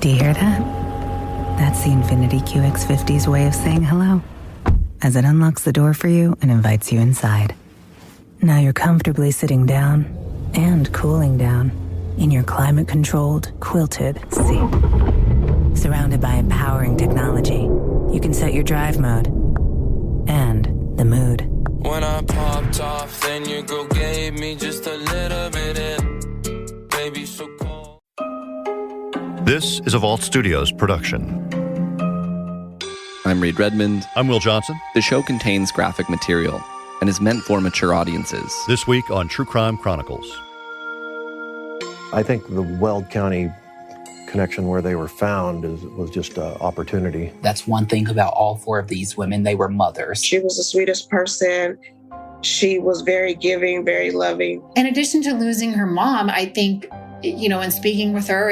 Do you hear that? That's the Infiniti QX50's way of saying hello, as it unlocks the door for you and invites you inside. Now you're comfortably sitting down and cooling down in your climate-controlled, quilted seat. Surrounded by empowering technology, you can set your drive mode and the mood. When I popped off, then your girl gave me just a little bit of baby so cold. This is a Vault Studios production. I'm Reed Redmond. I'm Will Johnson. The show contains graphic material and is meant for mature audiences. This week on True Crime Chronicles. I think the Weld County connection where they were found was just an opportunity. That's one thing about all four of these women. They were mothers. She was the sweetest person. She was very giving, very loving. In addition to losing her mom, I think, in speaking with her,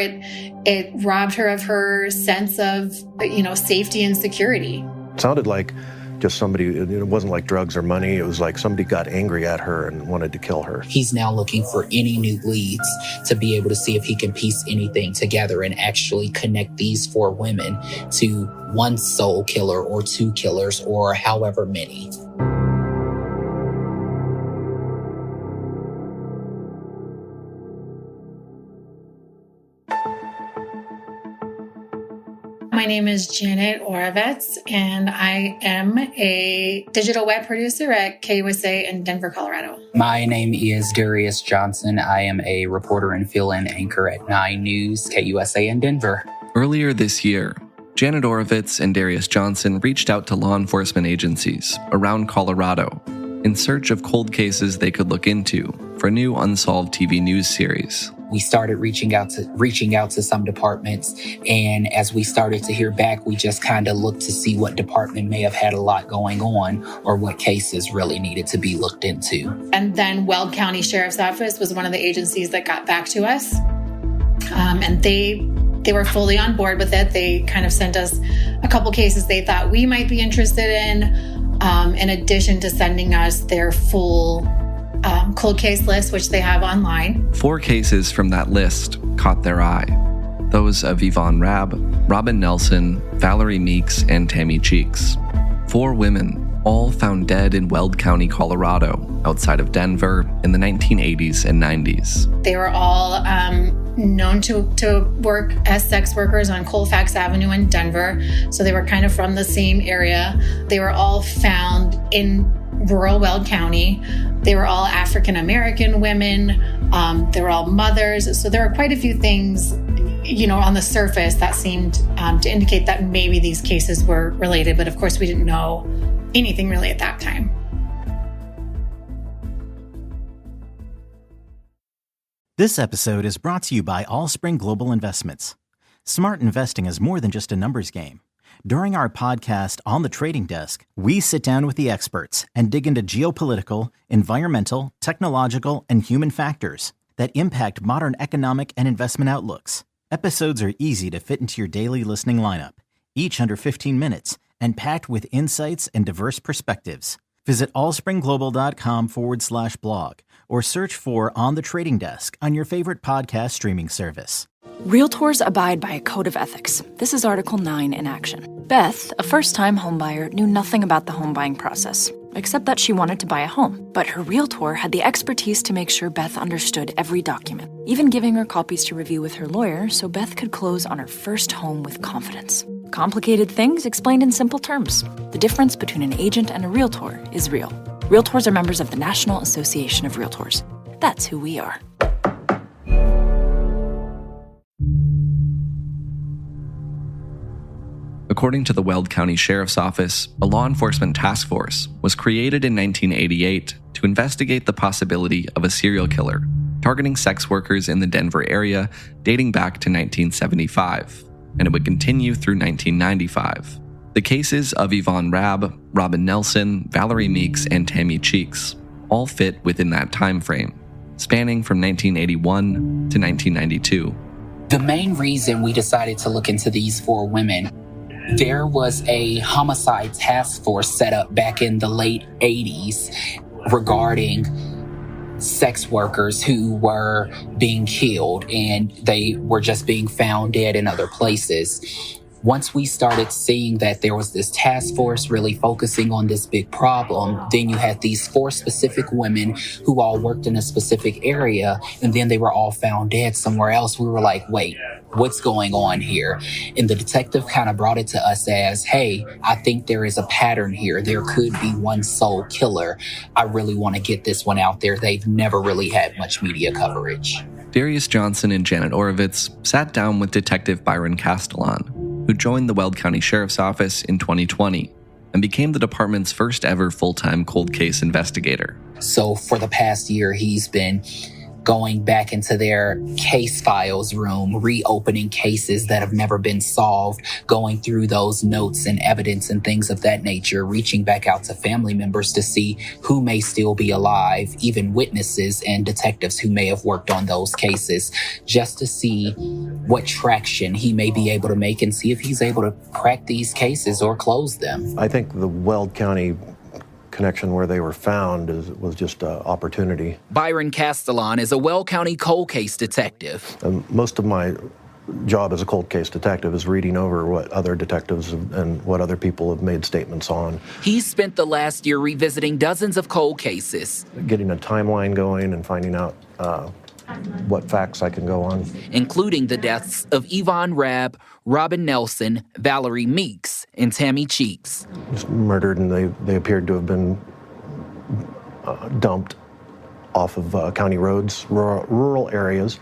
it robbed her of her sense of, safety and security. It sounded like just somebody, it wasn't like drugs or money. It was like somebody got angry at her and wanted to kill her. He's now looking for any new leads to be able to see if he can piece anything together and actually connect these four women to one soul killer or two killers or however many. My name is Janet Oravetz, and I am a digital web producer at KUSA in Denver, Colorado. My name is Darius Johnson. I am a reporter and fill-in anchor at 9 News, KUSA in Denver. Earlier this year, Janet Oravetz and Darius Johnson reached out to law enforcement agencies around Colorado in search of cold cases they could look into for a new Unsolved TV news series. We started reaching out to some departments, and as we started to hear back, we just kind of looked to see what department may have had a lot going on or what cases really needed to be looked into. And then Weld County Sheriff's Office was one of the agencies that got back to us, and they were fully on board with it. They kind of sent us a couple cases they thought we might be interested in addition to sending us their full cold case list, which they have online. 4 cases from that list caught their eye. Those of Yvonne Rabb, Robin Nelson, Valerie Meeks, and Tammy Cheeks. 4 women, all found dead in Weld County, Colorado, outside of Denver in the 1980s and 90s. They were all known to work as sex workers on Colfax Avenue in Denver, so they were kind of from the same area. They were all found in rural Weld County. They were all African-American women. They were all mothers. So there were quite a few things, on the surface that seemed to indicate that maybe these cases were related. But of course, we didn't know anything really at that time. This episode is brought to you by Allspring Global Investments. Smart investing is more than just a numbers game. During our podcast, On the Trading Desk, we sit down with the experts and dig into geopolitical, environmental, technological, and human factors that impact modern economic and investment outlooks. Episodes are easy to fit into your daily listening lineup, each under 15 minutes, and packed with insights and diverse perspectives. Visit allspringglobal.com/blog or search for On the Trading Desk on your favorite podcast streaming service. Realtors abide by a code of ethics. This is Article 9 in action. Beth, a first-time homebuyer, knew nothing about the home buying process, except that she wanted to buy a home. But her realtor had the expertise to make sure Beth understood every document, even giving her copies to review with her lawyer so Beth could close on her first home with confidence. Complicated things explained in simple terms. The difference between an agent and a realtor is real. Realtors are members of the National Association of Realtors. That's who we are. According to the Weld County Sheriff's Office, a law enforcement task force was created in 1988 to investigate the possibility of a serial killer targeting sex workers in the Denver area dating back to 1975, and it would continue through 1995. The cases of Yvonne Rabb, Robin Nelson, Valerie Meeks, and Tammy Cheeks all fit within that time frame, spanning from 1981 to 1992. The main reason we decided to look into these 4 women, there was a homicide task force set up back in the late 80s regarding sex workers who were being killed, and they were just being found dead in other places. Once we started seeing that there was this task force really focusing on this big problem, then you had these 4 specific women who all worked in a specific area, and then they were all found dead somewhere else. We were like, wait, what's going on here? And the detective kind of brought it to us as, hey, I think there is a pattern here. There could be one sole killer. I really want to get this one out there. They've never really had much media coverage. Darius Johnson and Janet Oravetz sat down with Detective Byron Castellan, who joined the Weld County Sheriff's Office in 2020 and became the department's first ever full-time cold case investigator. So for the past year, he's been going back into their case files room, reopening cases that have never been solved, going through those notes and evidence and things of that nature, reaching back out to family members to see who may still be alive, even witnesses and detectives who may have worked on those cases, just to see what traction he may be able to make and see if he's able to crack these cases or close them. I think the Weld County connection where they were found was just an opportunity. Byron Castellan is a Weld County cold case detective. Most of my job as a cold case detective is reading over what other detectives and what other people have made statements on. He's spent the last year revisiting dozens of cold cases, getting a timeline going and finding out what facts I can go on. Including the deaths of Yvonne Rabb, Robin Nelson, Valerie Meeks, and Tammy Cheeks. Just murdered, and they appeared to have been dumped off of county roads, rural areas,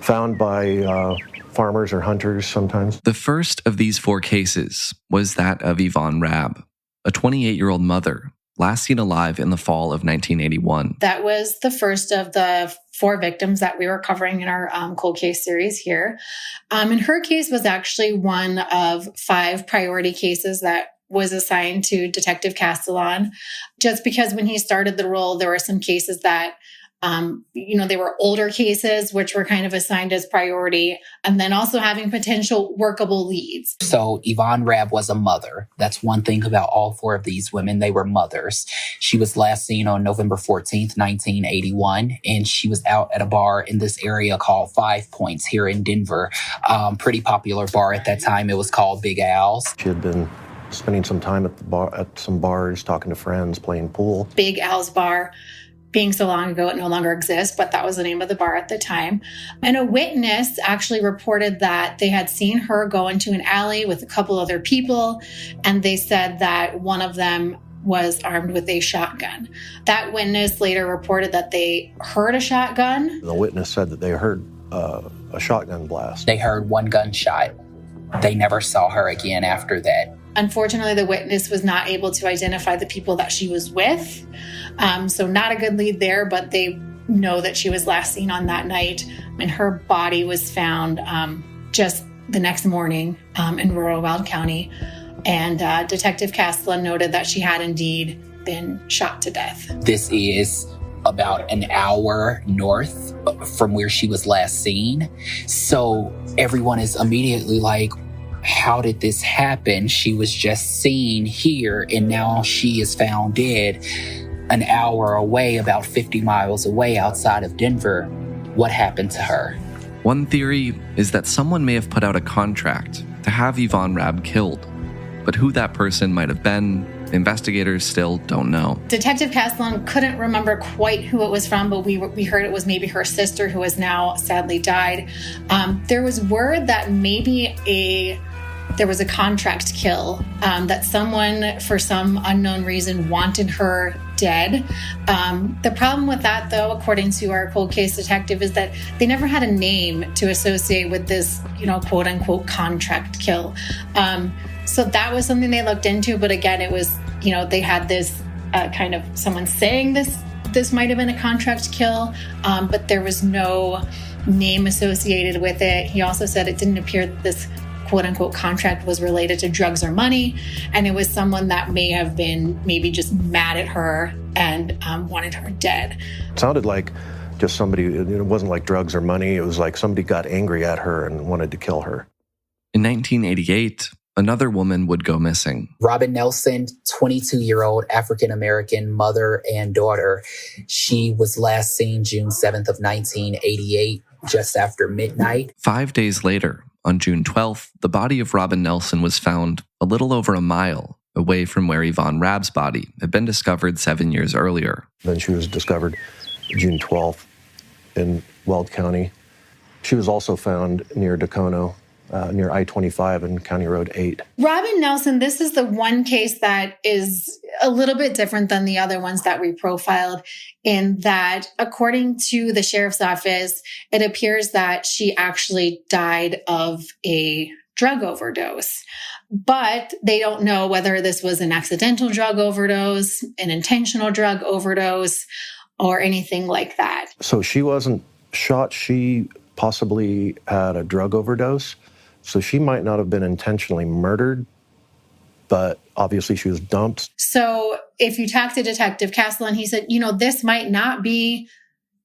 found by farmers or hunters sometimes. The first of these 4 cases was that of Yvonne Rabb, a 28-year-old mother, last seen alive in the fall of 1981. That was the first of the 4 victims that we were covering in our cold case series here. And her case was actually one of 5 priority cases that was assigned to Detective Castellan. Just because when he started the role, there were some cases that they were older cases, which were kind of assigned as priority, and then also having potential workable leads. So Yvonne Rabb was a mother. That's one thing about all 4 of these women. They were mothers. She was last seen on November 14th, 1981, and she was out at a bar in this area called 5 Points here in Denver. Pretty popular bar at that time. It was called Big Al's. She had been spending some time at some bars, talking to friends, playing pool. Big Al's Bar. Being so long ago, it no longer exists, but that was the name of the bar at the time. And a witness actually reported that they had seen her go into an alley with a couple other people, and they said that one of them was armed with a shotgun. That witness later reported that they heard a shotgun. The witness said that they heard a shotgun blast. They heard one gunshot. They never saw her again after that. Unfortunately, the witness was not able to identify the people that she was with. So not a good lead there, but they know that she was last seen on that night. And her body was found just the next morning in rural Weld County. And Detective Castellan noted that she had indeed been shot to death. This is about an hour north from where she was last seen. So everyone is immediately like, how did this happen? She was just seen here, and now she is found dead an hour away, about 50 miles away outside of Denver. What happened to her? One theory is that someone may have put out a contract to have Yvonne Rabb killed, but who that person might have been, investigators still don't know. Detective Castellan couldn't remember quite who it was from, but we heard it was maybe her sister, who has now sadly died. There was word that maybe there was a contract kill, that someone, for some unknown reason, wanted her dead. The problem with that, though, according to our cold case detective, is that they never had a name to associate with this, quote unquote contract kill. So that was something they looked into. But again, it was, they had this kind of someone saying this might have been a contract kill, but there was no name associated with it. He also said it didn't appear that this quote-unquote contract was related to drugs or money, and it was someone that may have been maybe just mad at her and wanted her dead. It sounded like just somebody, it wasn't like drugs or money, it was like somebody got angry at her and wanted to kill her. In 1988, another woman would go missing. Robin Nelson, 22-year-old African-American mother and daughter. She was last seen June 7th of 1988, just after midnight. 5 days later, on June 12th, the body of Robin Nelson was found a little over a mile away from where Yvonne Rabb's body had been discovered 7 years earlier. Then she was discovered June 12th in Weld County. She was also found near Dacono, near I-25 and County Road 8. Robin Nelson, this is the one case that is a little bit different than the other ones that we profiled, in that, according to the sheriff's office, it appears that she actually died of a drug overdose. But they don't know whether this was an accidental drug overdose, an intentional drug overdose, or anything like that. So she wasn't shot. She possibly had a drug overdose. So she might not have been intentionally murdered, but obviously she was dumped. So if you talk to Detective Castellan, he said, this might not be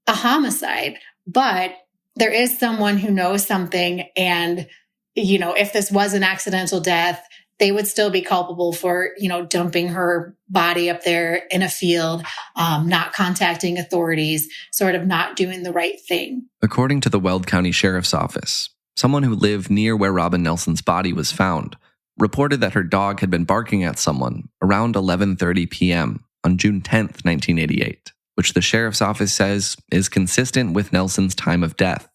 a homicide, but there is someone who knows something. And, if this was an accidental death, they would still be culpable for, dumping her body up there in a field, not contacting authorities, sort of not doing the right thing. According to the Weld County Sheriff's Office, someone who lived near where Robin Nelson's body was found reported that her dog had been barking at someone around 11:30 p.m. on June 10th, 1988, which the sheriff's office says is consistent with Nelson's time of death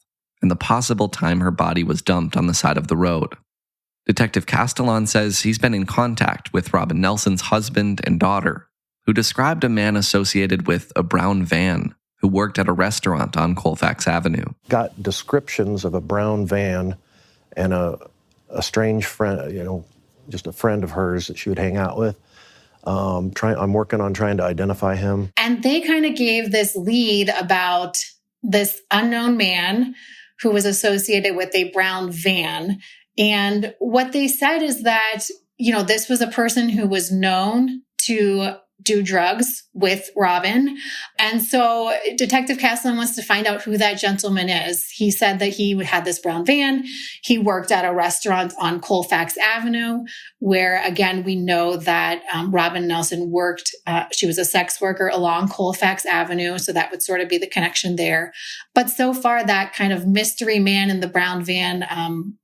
and the possible time her body was dumped on the side of the road. Detective Castellan says he's been in contact with Robin Nelson's husband and daughter, who described a man associated with a brown van who worked at a restaurant on Colfax Avenue. Got descriptions of a brown van and a strange friend, just a friend of hers that she would hang out with. I'm working on trying to identify him. And they kind of gave this lead about this unknown man who was associated with a brown van. And what they said is that, this was a person who was known to do drugs with Robin. And so Detective Castellan wants to find out who that gentleman is. He said that he had this brown van. He worked at a restaurant on Colfax Avenue, where, again, we know that Robin Nelson worked. She was a sex worker along Colfax Avenue. So that would sort of be the connection there. But so far, that kind of mystery man in the brown van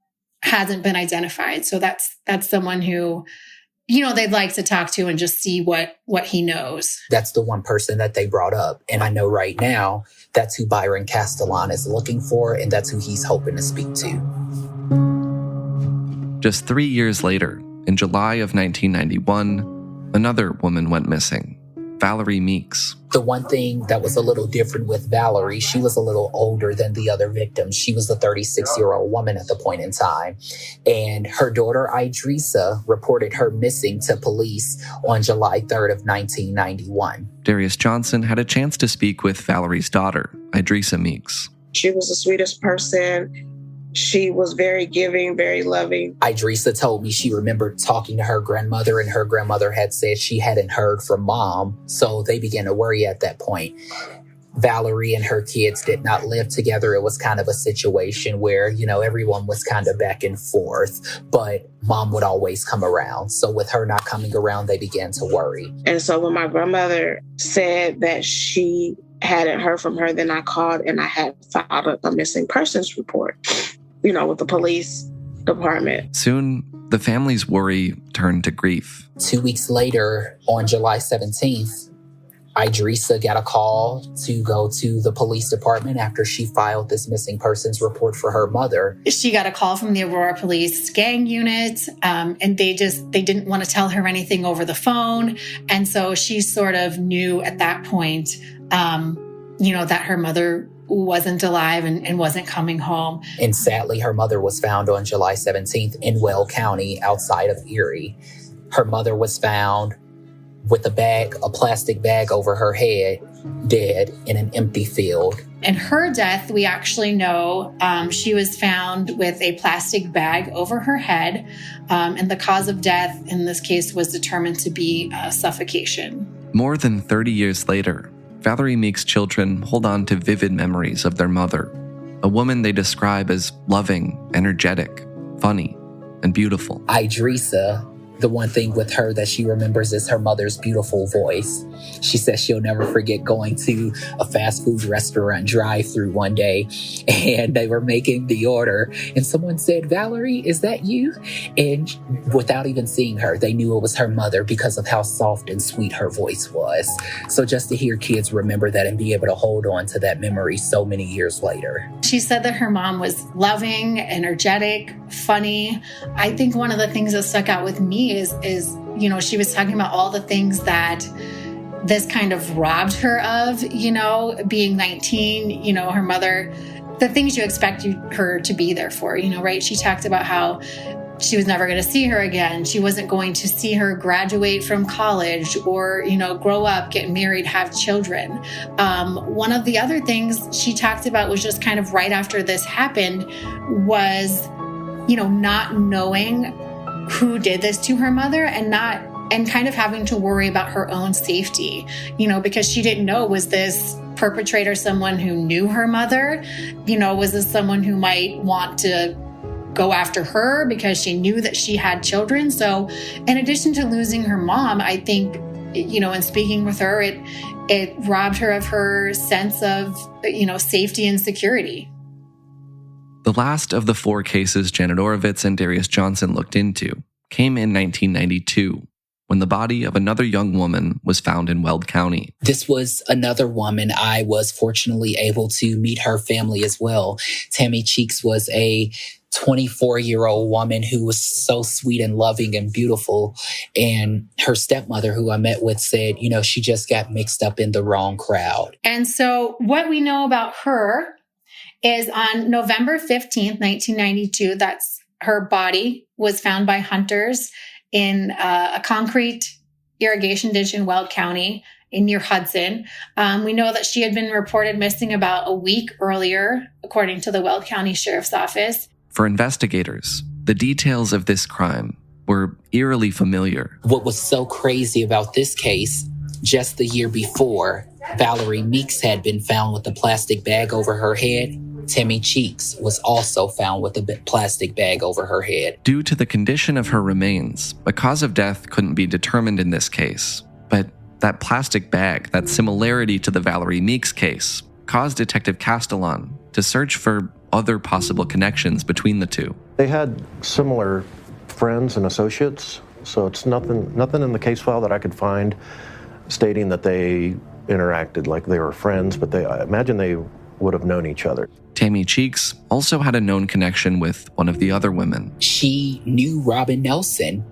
hasn't been identified. So that's someone who, they'd like to talk to and just see what he knows. That's the one person that they brought up. And I know right now that's who Byron Castellan is looking for, and that's who he's hoping to speak to. Just 3 years later, in July of 1991, another woman went missing, Valerie Meeks. The one thing that was a little different with Valerie, she was a little older than the other victims. She was a 36-year-old woman at the point in time. And her daughter, Idrissa, reported her missing to police on July 3rd of 1991. Darius Johnson had a chance to speak with Valerie's daughter, Idrissa Meeks. She was the sweetest person. She was very giving, very loving. Idrissa told me she remembered talking to her grandmother, and her grandmother had said she hadn't heard from mom. So they began to worry at that point. Valerie and her kids did not live together. It was kind of a situation where, everyone was kind of back and forth, but mom would always come around. So with her not coming around, they began to worry. And so when my grandmother said that she hadn't heard from her, then I called and I had filed a missing persons report, with the police department. Soon, the family's worry turned to grief. 2 weeks later, on July 17th, Idrissa got a call to go to the police department after she filed this missing persons report for her mother. She got a call from the Aurora Police gang unit, and they didn't want to tell her anything over the phone. And so she sort of knew at that point, that her mother wasn't alive and wasn't coming home. And sadly, her mother was found on July 17th in Weld County outside of Erie. Her mother was found with a plastic bag over her head, dead in an empty field. And her death, we actually know she was found with a plastic bag over her head. And the cause of death in this case was determined to be suffocation. More than 30 years later, Valerie Meeks' children hold on to vivid memories of their mother, a woman they describe as loving, energetic, funny, and beautiful. Idrissa, the one thing with her that she remembers is her mother's beautiful voice. She says she'll never forget going to a fast food restaurant drive-through one day, and they were making the order, and someone said, "Valerie, is that you?" And without even seeing her, they knew it was her mother because of how soft and sweet her voice was. So just to hear kids remember that and be able to hold on to that memory so many years later. She said that her mom was loving, energetic, funny. I think one of the things that stuck out with me is, she was talking about all the things that this kind of robbed her of, being 19, her mother, the things you expect her to be there for, right? She talked about how she was never going to see her again. She wasn't going to see her graduate from college or, grow up, get married, have children. One of the other things she talked about was just kind of right after this happened was, not knowing who did this to her mother and kind of having to worry about her own safety, because she didn't know, was this perpetrator someone who knew her mother? Was this someone who might want to go after her because she knew that she had children? So in addition to losing her mom, I think, in speaking with her, it robbed her of her sense of, safety and security. The last of the 4 cases Janet Oravetz and Darius Johnson looked into came in 1992, when the body of another young woman was found in Weld County. This was another woman. I was fortunately able to meet her family as well. Tammy Cheeks was a 24-year-old woman who was so sweet and loving and beautiful. And her stepmother, who I met with, said, she just got mixed up in the wrong crowd. And so what we know about her is on November 15th, 1992, that's her body was found by hunters in a concrete irrigation ditch in Weld County near Hudson. We know that she had been reported missing about a week earlier, according to the Weld County Sheriff's Office. For investigators, the details of this crime were eerily familiar. What was so crazy about this case, just the year before, Valerie Meeks had been found with a plastic bag over her head. Tammy Cheeks was also found with a plastic bag over her head. Due to the condition of her remains, a cause of death couldn't be determined in this case. But that plastic bag, that similarity to the Valerie Meeks case, caused Detective Castellan to search for other possible connections between the two. They had similar friends and associates, so it's nothing in the case file that I could find stating that they interacted like they were friends, but I imagine they would have known each other. Tammy Cheeks also had a known connection with one of the other women. She knew Robin Nelson.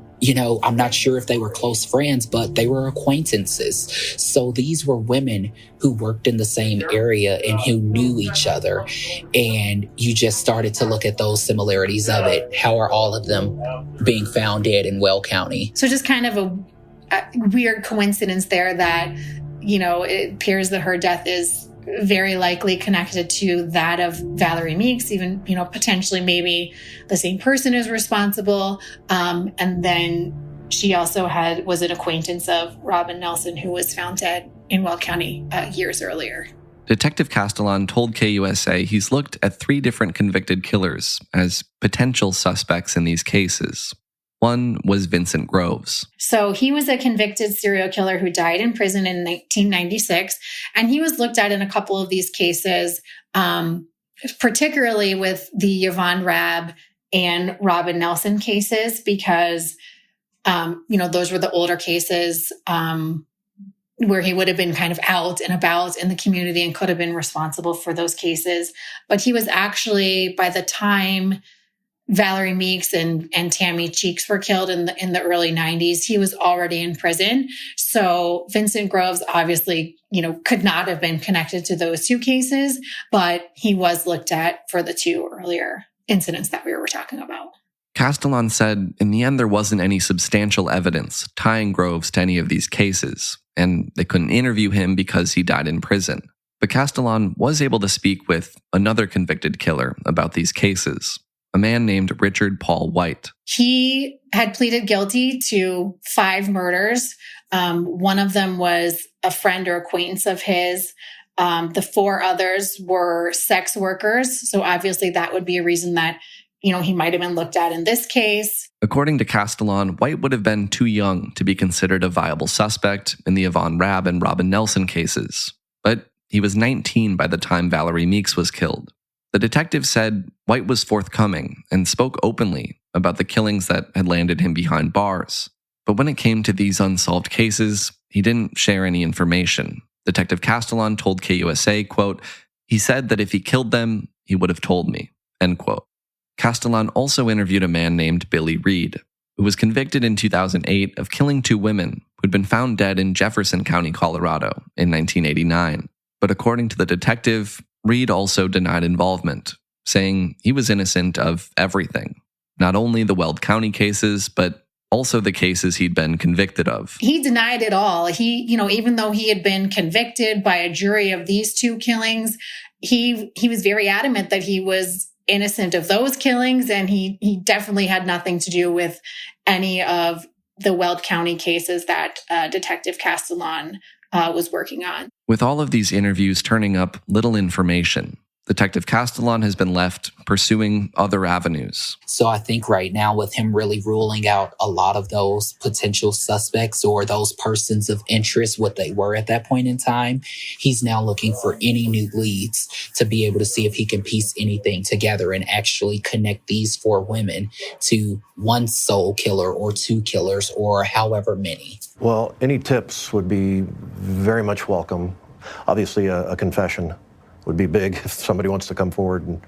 I'm not sure if they were close friends, but they were acquaintances. So these were women who worked in the same area and who knew each other. And you just started to look at those similarities of it. How are all of them being found dead in Weld County? So just kind of a weird coincidence there that, it appears that her death is very likely connected to that of Valerie Meeks, even, potentially maybe the same person is responsible. And then she also was an acquaintance of Robin Nelson, who was found dead in Weld County years earlier. Detective Castellan told KUSA he's looked at 3 different convicted killers as potential suspects in these cases. One was Vincent Groves. So he was a convicted serial killer who died in prison in 1996. And he was looked at in a couple of these cases, particularly with the Yvonne Rabb and Robin Nelson cases, because, those were the older cases where he would have been kind of out and about in the community and could have been responsible for those cases. But he was actually, by the time Valerie Meeks and Tammy Cheeks were killed in the early 90s, he was already in prison. So Vincent Groves obviously, could not have been connected to those 2 cases, but he was looked at for the 2 earlier incidents that we were talking about. Castellan said in the end there wasn't any substantial evidence tying Groves to any of these cases, and they couldn't interview him because he died in prison. But Castellan was able to speak with another convicted killer about these cases, a man named Richard Paul White. He had pleaded guilty to 5 murders. One of them was a friend or acquaintance of his. The 4 others were sex workers. So obviously that would be a reason that he might have been looked at in this case. According to Castellan, White would have been too young to be considered a viable suspect in the Yvonne Rabb and Robin Nelson cases. But he was 19 by the time Valerie Meeks was killed. The detective said White was forthcoming and spoke openly about the killings that had landed him behind bars. But when it came to these unsolved cases, he didn't share any information. Detective Castellan told KUSA, quote, "He said that if he killed them, he would have told me," end quote. Castellan also interviewed a man named Billy Reed, who was convicted in 2008 of killing 2 women who'd been found dead in Jefferson County, Colorado in 1989. But according to the detective, Reed also denied involvement, saying he was innocent of everything, not only the Weld County cases, but also the cases he'd been convicted of. He denied it all. He, even though he had been convicted by a jury of these 2 killings, he was very adamant that he was innocent of those killings, and he definitely had nothing to do with any of the Weld County cases that Detective Castellan was working on. With all of these interviews turning up little information, Detective Castellan has been left pursuing other avenues. So I think right now with him really ruling out a lot of those potential suspects or those persons of interest, what they were at that point in time, he's now looking for any new leads to be able to see if he can piece anything together and actually connect these 4 women to one sole killer or 2 killers or however many. Well, any tips would be very much welcome. Obviously, a confession would be big if somebody wants to come forward and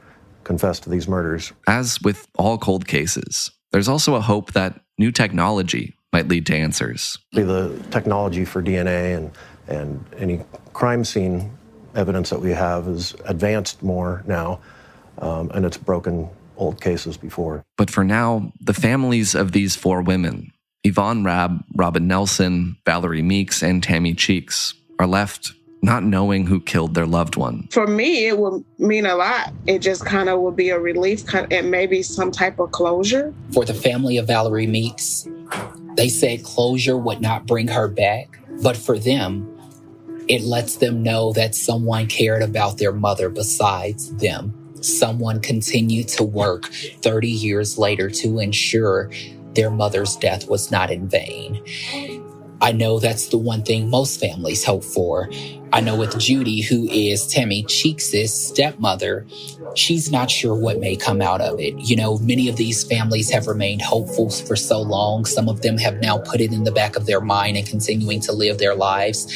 confess to these murders. As with all cold cases, there's also a hope that new technology might lead to answers. The technology for DNA and any crime scene evidence that we have is advanced more now, and it's broken old cases before. But for now, the families of these 4 women, Yvonne Rabb, Robin Nelson, Valerie Meeks, and Tammy Cheeks, are left not knowing who killed their loved one. For me, it would mean a lot. It just kind of would be a relief and maybe some type of closure. For the family of Valerie Meeks, they said closure would not bring her back. But for them, it lets them know that someone cared about their mother besides them. Someone continued to work 30 years later to ensure their mother's death was not in vain. I know that's the one thing most families hope for. I know with Judy, who is Tammy Cheeks' stepmother, she's not sure what may come out of it. Many of these families have remained hopeful for so long. Some of them have now put it in the back of their mind and continuing to live their lives.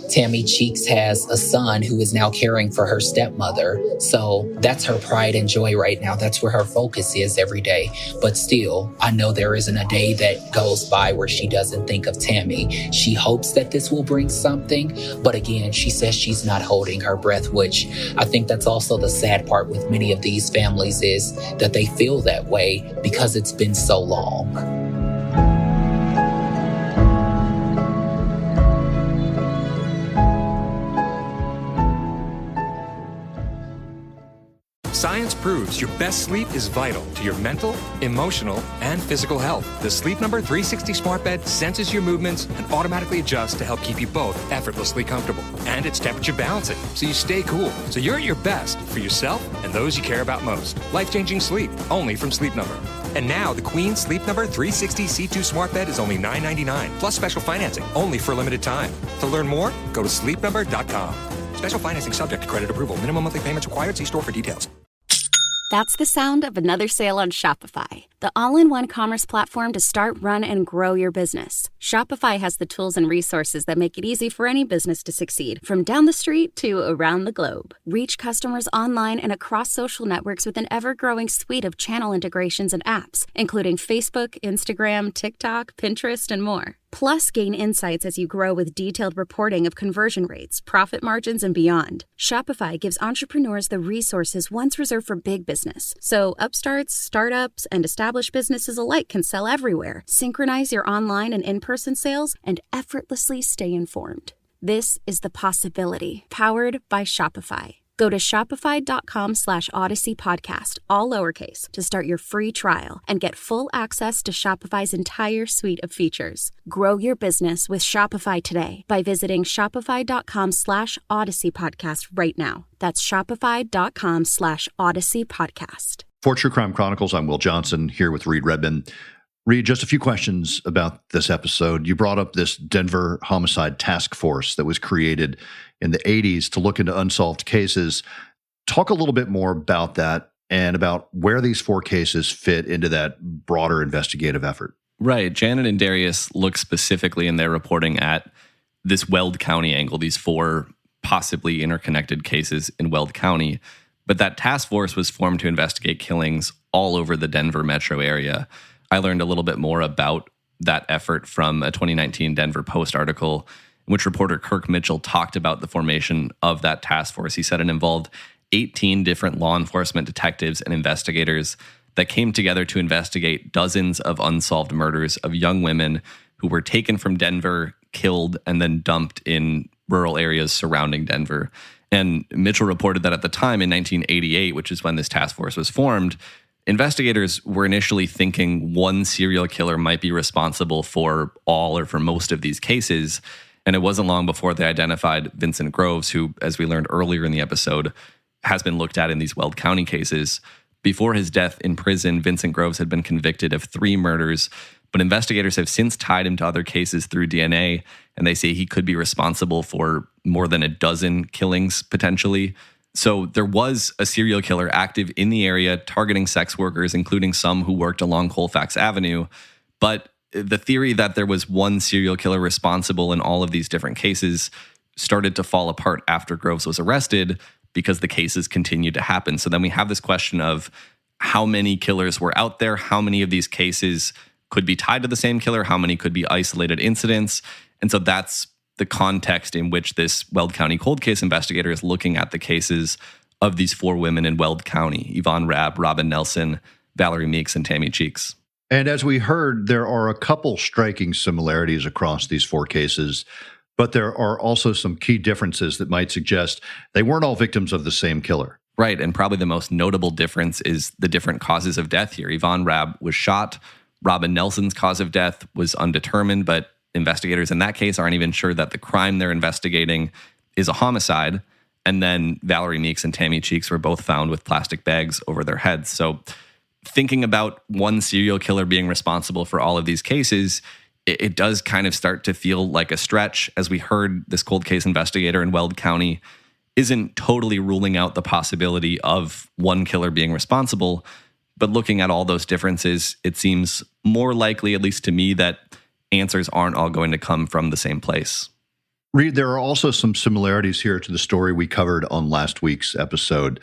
Tammy Cheeks has a son who is now caring for her stepmother. So that's her pride and joy right now. That's where her focus is every day. But still, I know there isn't a day that goes by where she doesn't think of Tammy. She hopes that this will bring something. But again, she says she's not holding her breath, which I think that's also the sad part with many of these families is that they feel that way because it's been so long. Science proves your best sleep is vital to your mental, emotional, and physical health. The Sleep Number 360 smart bed senses your movements and automatically adjusts to help keep you both effortlessly comfortable. And it's temperature balancing, so you stay cool. So you're at your best for yourself and those you care about most. Life-changing sleep, only from Sleep Number. And now, the Queen Sleep Number 360 C2 smart bed is only $9.99, plus special financing, only for a limited time. To learn more, go to sleepnumber.com. Special financing subject to credit approval. Minimum monthly payments required. See store for details. That's the sound of another sale on Shopify, the all-in-one commerce platform to start, run, and grow your business. Shopify has the tools and resources that make it easy for any business to succeed, from down the street to around the globe. Reach customers online and across social networks with an ever-growing suite of channel integrations and apps, including Facebook, Instagram, TikTok, Pinterest, and more. Plus, gain insights as you grow with detailed reporting of conversion rates, profit margins, and beyond. Shopify gives entrepreneurs the resources once reserved for big business. So upstarts, startups, and established businesses alike can sell everywhere. Synchronize your online and in-person sales and effortlessly stay informed. This is the possibility, powered by Shopify. Go to shopify.com/Odyssey podcast, all lowercase, to start your free trial and get full access to Shopify's entire suite of features. Grow your business with Shopify today by visiting shopify.com/Odyssey podcast right now. That's shopify.com/Odyssey podcast. For True Crime Chronicles, I'm Will Johnson here with Reed Redmond. Reed, just a few questions about this episode. You brought up this Denver Homicide Task Force that was created in the 80s to look into unsolved cases. Talk a little bit more about that and about where these 4 cases fit into that broader investigative effort. Right. Janet and Darius look specifically in their reporting at this Weld County angle, these 4 possibly interconnected cases in Weld County. But that task force was formed to investigate killings all over the Denver metro area. I learned a little bit more about that effort from a 2019 Denver Post article in which reporter Kirk Mitchell talked about the formation of that task force. He said it involved 18 different law enforcement detectives and investigators that came together to investigate dozens of unsolved murders of young women who were taken from Denver, killed, and then dumped in rural areas surrounding Denver. And Mitchell reported that at the time in 1988, which is when this task force was formed, investigators were initially thinking one serial killer might be responsible for all or for most of these cases. And it wasn't long before they identified Vincent Groves, who, as we learned earlier in the episode, has been looked at in these Weld County cases. Before his death in prison, Vincent Groves had been convicted of 3 murders, but investigators have since tied him to other cases through DNA, and they say he could be responsible for more than a dozen killings potentially. So there was a serial killer active in the area targeting sex workers, including some who worked along Colfax Avenue. But the theory that there was one serial killer responsible in all of these different cases started to fall apart after Groves was arrested because the cases continued to happen. So then we have this question of how many killers were out there, how many of these cases could be tied to the same killer, how many could be isolated incidents. And so that's the context in which this Weld County cold case investigator is looking at the cases of these 4 women in Weld County: Yvonne Rabb, Robin Nelson, Valerie Meeks, and Tammy Cheeks. And as we heard, there are a couple striking similarities across these 4 cases, but there are also some key differences that might suggest they weren't all victims of the same killer. Right, and probably the most notable difference is the different causes of death here. Yvonne Rabb was shot. Robin Nelson's cause of death was undetermined, but investigators in that case aren't even sure that the crime they're investigating is a homicide. And then Valerie Meeks and Tammy Cheeks were both found with plastic bags over their heads. So thinking about one serial killer being responsible for all of these cases, it does kind of start to feel like a stretch. As we heard, this cold case investigator in Weld County isn't totally ruling out the possibility of one killer being responsible. But looking at all those differences, it seems more likely, at least to me, that answers aren't all going to come from the same place. Reed, there are also some similarities here to the story we covered on last week's episode,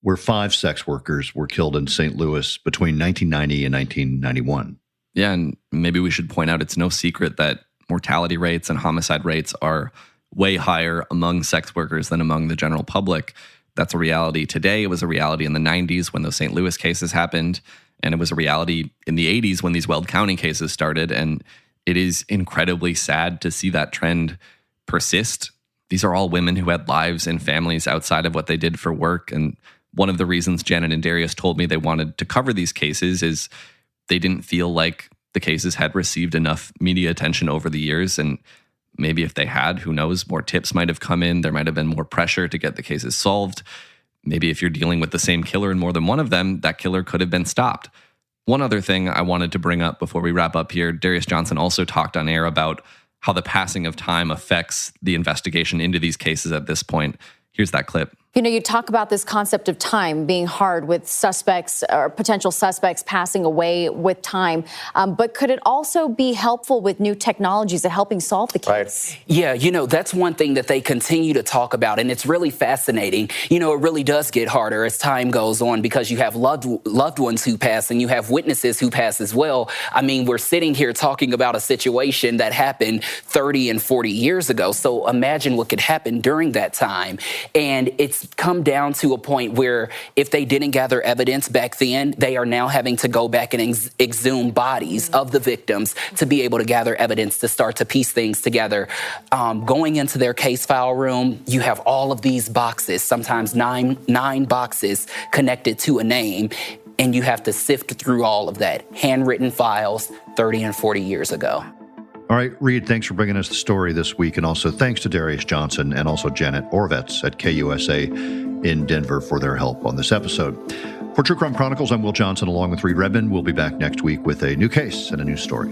where 5 sex workers were killed in St. Louis between 1990 and 1991. Yeah, and maybe we should point out it's no secret that mortality rates and homicide rates are way higher among sex workers than among the general public. That's a reality today. It was a reality in the 90s when those St. Louis cases happened. And it was a reality in the 80s when these Weld County cases started. And it is incredibly sad to see that trend persist. These are all women who had lives and families outside of what they did for work. And one of the reasons Janet and Darius told me they wanted to cover these cases is they didn't feel like the cases had received enough media attention over the years. And maybe if they had, who knows, more tips might have come in. There might have been more pressure to get the cases solved. Maybe if you're dealing with the same killer and more than one of them, that killer could have been stopped. One other thing I wanted to bring up before we wrap up here, Darius Johnson also talked on air about how the passing of time affects the investigation into these cases at this point. Here's that clip. You know, you talk about this concept of time being hard with suspects or potential suspects passing away with time. But could it also be helpful with new technologies at helping solve the case? Right. Yeah, you know, that's one thing that they continue to talk about, and it's really fascinating. You know, it really does get harder as time goes on because you have loved ones who pass and you have witnesses who pass as well. I mean, we're sitting here talking about a situation that happened 30 and 40 years ago. So imagine what could happen during that time. And it's come down to a point where if they didn't gather evidence back then, they are now having to go back and exhume bodies of the victims to be able to gather evidence to start to piece things together. Going into their case file room, you have all of these boxes, sometimes nine boxes connected to a name, and you have to sift through all of that. Handwritten files 30 and 40 years ago. All right, Reed, thanks for bringing us the story this week. And also thanks to Darius Johnson and also Janet Oravetz at KUSA in Denver for their help on this episode. For True Crime Chronicles, I'm Will Johnson along with Reed Redmond. We'll be back next week with a new case and a new story.